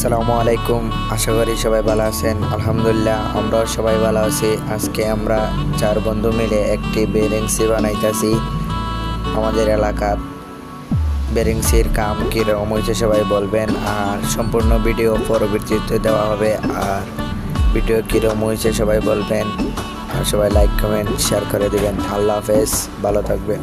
আসসালামু আলাইকুম। আশা করি সবাই ভালো আছেন। আলহামদুলিল্লাহ আমরাও সবাই ভালো আছি। আজকে আমরা 4 বন্ধু মিলে একটি বেরিংসি বানাইতেছি। আমাদের এলাকার বেরিংসির কাম কীরকম হয়েছে সবাই বলবেন, আর সম্পূর্ণ ভিডিও পরবর্তীতে দেওয়া হবে। আর ভিডিও কীরকম হয়েছে সবাই বলবেন, আর সবাই লাইক কমেন্ট শেয়ার করে দিবেন। আল্লাহ হাফেজ, ভালো থাকবেন।